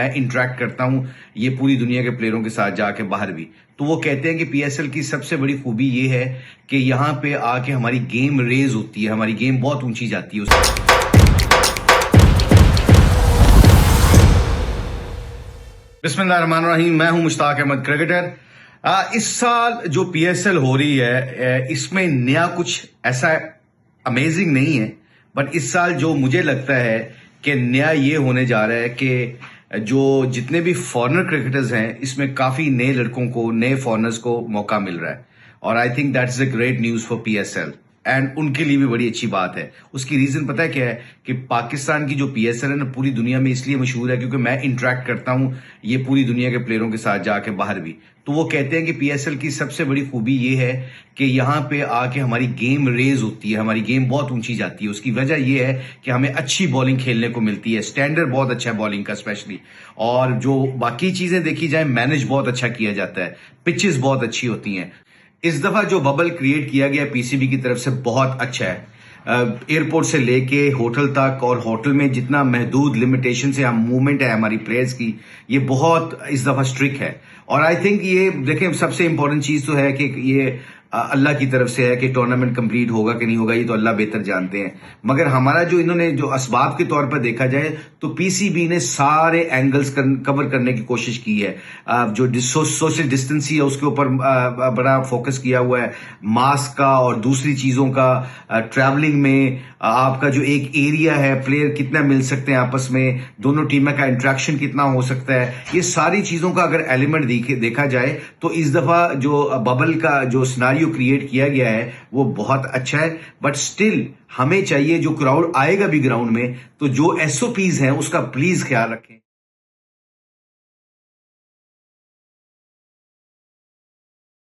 میں انٹریکٹ کرتا ہوں یہ پوری دنیا کے پلیئروں کے ساتھ جا کے باہر بھی، تو وہ کہتے ہیں کہ پی ایس ایل کی سب سے بڑی خوبی یہ ہے کہ یہاں پہ آ کے ہماری گیم ریز ہوتی ہے، ہماری گیم بہت اونچی جاتی ہے. بسم اللہ الرحمن الرحیم. میں ہوں مشتاق احمد کرکٹر. اس سال جو پی ایس ایل ہو رہی ہے اس میں نیا کچھ ایسا امیزنگ نہیں ہے، بٹ اس سال جو مجھے لگتا ہے کہ نیا یہ ہونے جا رہا ہے کہ جو جتنے بھی فارنر کرکٹرز ہیں اس میں کافی نئے لڑکوں کو، نئے فارنرز کو موقع مل رہا ہے، اور I think that is a great news for P S L, and ان کے لیے بھی بڑی اچھی بات ہے. اس کی ریزن پتہ ہے کیا ہے کہ پاکستان کی جو پی ایس ایل ہے نا پوری دنیا میں اس لیے مشہور ہے کیونکہ میں انٹریکٹ کرتا ہوں یہ پوری دنیا کے پلیئروں کے ساتھ جا کے باہر بھی، تو وہ کہتے ہیں کہ پی ایس ایل کی سب سے بڑی خوبی یہ ہے کہ یہاں پہ آ کے ہماری گیم ریز ہوتی ہے، ہماری گیم بہت اونچی جاتی ہے. اس کی وجہ یہ ہے کہ ہمیں اچھی بالنگ کھیلنے کو ملتی ہے، اسٹینڈرڈ بہت اچھا ہے بالنگ کا اسپیشلی، اور جو باقی چیزیں دیکھی جائیں مینج بہت اچھا کیا جاتا ہے، پچز بہت اچھی ہوتی ہیں. اس دفعہ جو ببل کریٹ کیا گیا پی سی بی کی طرف سے بہت اچھا ہے، ایئرپورٹ سے لے کے ہوٹل تک، اور ہوٹل میں جتنا محدود لمیٹیشن سے ہم موومنٹ ہے ہماری پلیئرز کی، یہ بہت اس دفعہ اسٹرکٹ ہے. اور آئی تھنک یہ دیکھیں سب سے امپورٹنٹ چیز تو ہے کہ یہ اللہ کی طرف سے ہے کہ ٹورنامنٹ کمپلیٹ ہوگا کہ نہیں ہوگا یہ تو اللہ بہتر جانتے ہیں، مگر ہمارا جو انہوں نے جو اسباب کے طور پر دیکھا جائے تو پی سی بی نے سارے اینگلز کور کرنے کی کوشش کی ہے. جو سوشل ڈسٹنسی ہے اس کے اوپر بڑا فوکس کیا ہوا ہے، ماسک کا اور دوسری چیزوں کا، ٹریولنگ میں آپ کا جو ایک ایریا ہے، پلیئر کتنا مل سکتے ہیں آپس میں، دونوں ٹیموں کا انٹریکشن کتنا ہو سکتا ہے، یہ ساری چیزوں کا اگر ایلیمنٹ دیکھا جائے تو اس دفعہ جو ببل کا جو سیناریو کریٹ کیا گیا ہے وہ بہت اچھا ہے. بٹ سٹل ہمیں چاہیے جو کراؤڈ آئے گا بھی گراؤنڈ میں تو جو ایس او پیز ہیں اس کا پلیز خیال رکھیں.